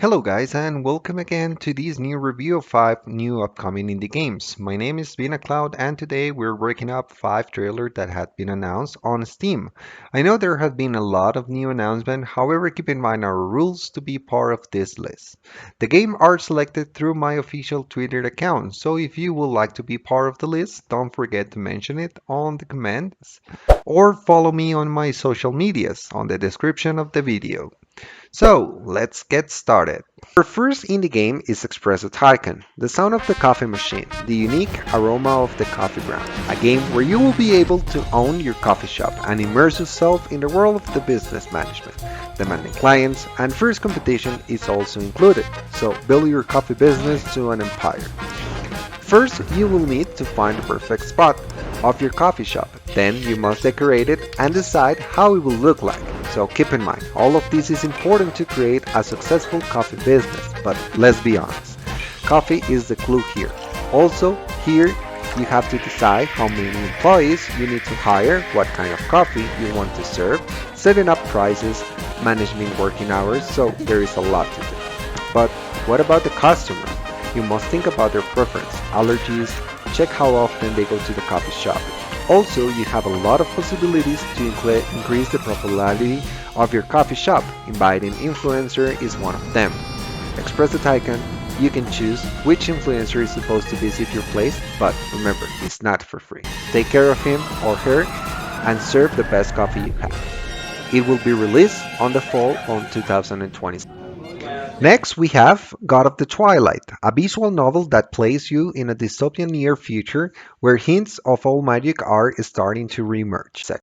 Hello guys and welcome again to this new review of 5 new upcoming indie games. My name is Vina Cloud and today we're breaking up 5 trailers that had been announced on Steam. I know there have been a lot of new announcements, however keep in mind our rules to be part of this list. The game are selected through my official Twitter account, so if you would like to be part of the list, don't forget to mention it on the comments or follow me on my social medias on the description of the video. So, let's get started. Our first indie game is Espresso Tycoon, the sound of the coffee machine, the unique aroma of the coffee ground, a game where you will be able to own your coffee shop and immerse yourself in the world of the business management, demanding clients, and fierce competition is also included, so build your coffee business to an empire. First, you will need to find the perfect spot of your coffee shop. Then you must decorate it and decide how it will look like. So keep in mind, all of this is important to create a successful coffee business, but let's be honest, coffee is the clue here. Also, here you have to decide how many employees you need to hire, what kind of coffee you want to serve, setting up prices, managing working hours, so there is a lot to do. But what about the customer? You must think about their preference, allergies, check how often they go to the coffee shop. Also, you have a lot of possibilities to increase the popularity of your coffee shop. Inviting influencer is one of them. Express the Tycoon, you can choose which influencer is supposed to visit your place, but remember, it's not for free. Take care of him or her and serve the best coffee you have. It will be released on the fall on 2020. Next, we have God of the Twilight, a visual novel that places you in a dystopian near future where hints of all magic are starting to reemerge.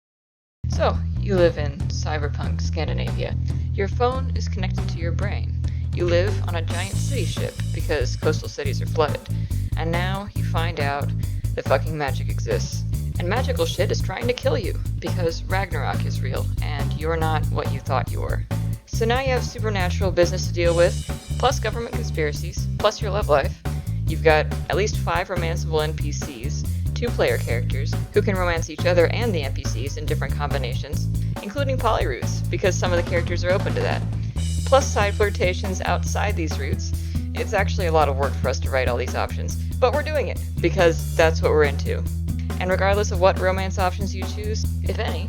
So, you live in cyberpunk Scandinavia. Your phone is connected to your brain. You live on a giant city ship because coastal cities are flooded. And now you find out that fucking magic exists. And magical shit is trying to kill you because Ragnarok is real and you're not what you thought you were. So now you have supernatural business to deal with, plus government conspiracies, plus your love life. You've got at least 5 romanceable NPCs, 2 player characters, who can romance each other and the NPCs in different combinations, including polyroutes, because some of the characters are open to that. Plus side flirtations outside these routes. It's actually a lot of work for us to write all these options, but we're doing it, because that's what we're into. And regardless of what romance options you choose, if any,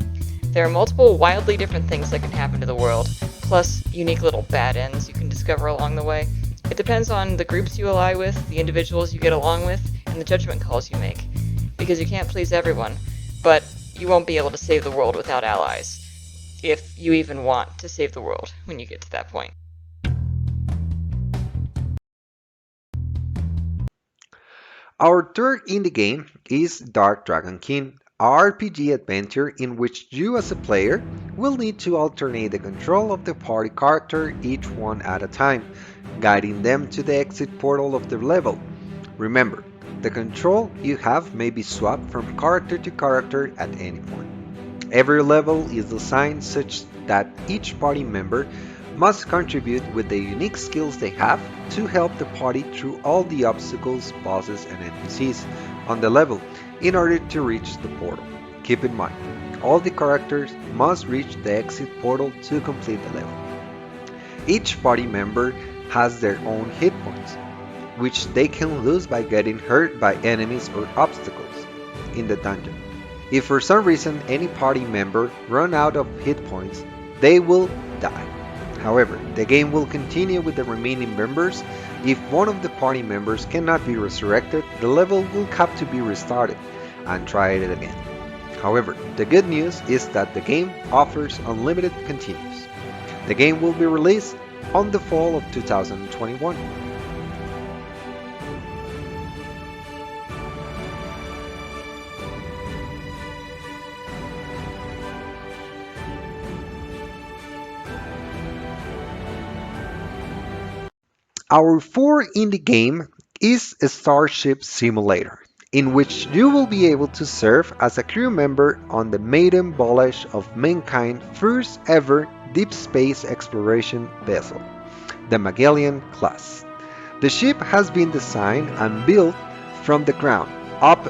there are multiple wildly different things that can happen to the world, plus unique little bad ends you can discover along the way. It depends on the groups you ally with, the individuals you get along with, and the judgment calls you make. Because you can't please everyone, but you won't be able to save the world without allies. If you even want to save the world when you get to that point. Our third indie game is Dragonkin, a RPG adventure in which you as a player will need to alternate the control of the party character each one at a time, guiding them to the exit portal of the level. Remember, the control you have may be swapped from character to character at any point. Every level is designed such that each party member must contribute with the unique skills they have to help the party through all the obstacles, bosses, and NPCs on the level in order to reach the portal. Keep in mind, all the characters must reach the exit portal to complete the level. Each party member has their own hit points, which they can lose by getting hurt by enemies or obstacles in the dungeon. If for some reason any party member run out of hit points, they will die. However, the game will continue with the remaining members. If one of the party members cannot be resurrected, the level will have to be restarted and try it again. However, the good news is that the game offers unlimited continues. The game will be released on the fall of 2021. Our fourth indie game is Starship Simulator, in which you will be able to serve as a crew member on the maiden voyage of mankind's first ever deep space exploration vessel, the Magellan class. The ship has been designed and built from the ground up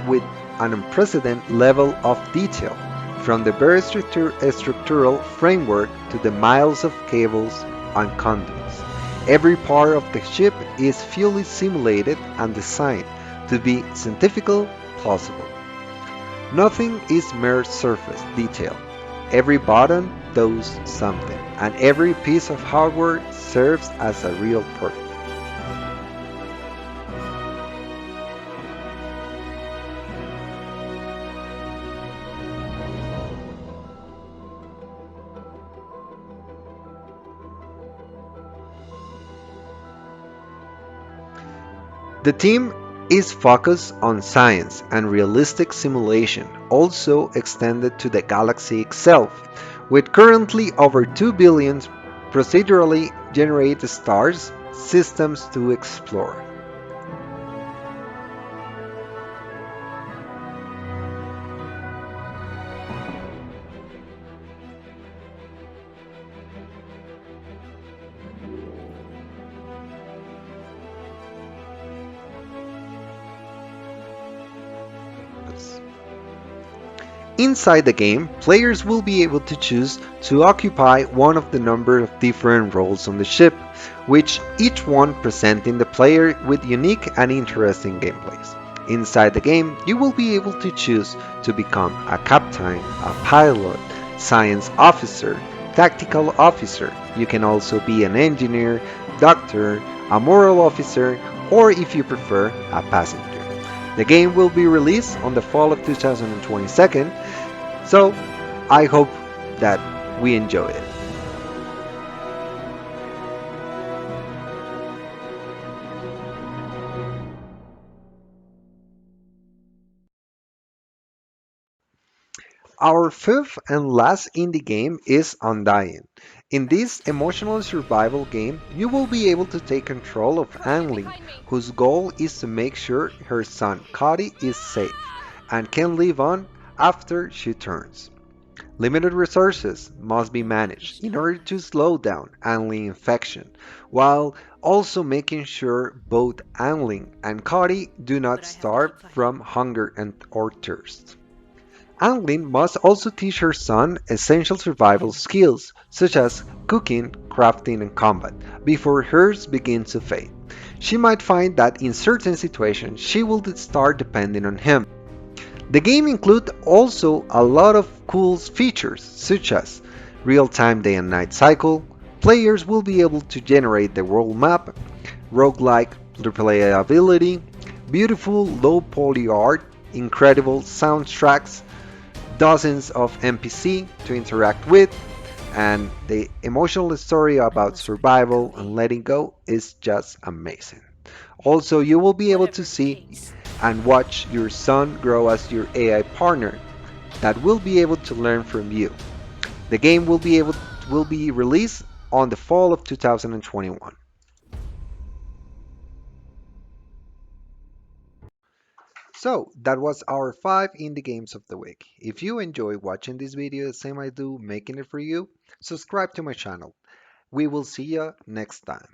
with an unprecedented level of detail, from the very structural framework to the miles of cables and conduits. Every part of the ship is fully simulated and designed to be scientifically plausible. Nothing is mere surface detail. Every button does something, and every piece of hardware serves as a real purpose. The team is focused on science and realistic simulation, also extended to the galaxy itself, with currently over 2 billion procedurally generated stars systems to explore. Inside the game, players will be able to choose to occupy one of the number of different roles on the ship, which each one presenting the player with unique and interesting gameplays. Inside the game, you will be able to choose to become a captain, a pilot, science officer, tactical officer. You can also be an engineer, doctor, a moral officer, or if you prefer, a passenger. The game will be released on the fall of 2022, so I hope that we enjoy it. Our fifth and last indie game is Undying. In this emotional survival game, you will be able to take control of Anling, whose goal is to make sure her son Cody is safe and can live on after she turns. Limited resources must be managed in order to slow down Anling infection, while also making sure both Anling and Cody do not starve from hunger and or thirst. Anglin must also teach her son essential survival skills such as cooking, crafting, and combat before hers begins to fade. She might find that in certain situations she will start depending on him. The game includes also a lot of cool features such as real-time day and night cycle, players will be able to generate the world map, roguelike replayability, beautiful low poly art, incredible soundtracks, dozens of NPC to interact with, and the emotional story about survival and letting go is just amazing. Also, you will be able to see and watch your son grow as your AI partner that will be able to learn from you. The game will be released on the fall of 2021. So that was our 5 indie games of the week. If you enjoy watching this video the same I do making it for you, subscribe to my channel. We will see you next time.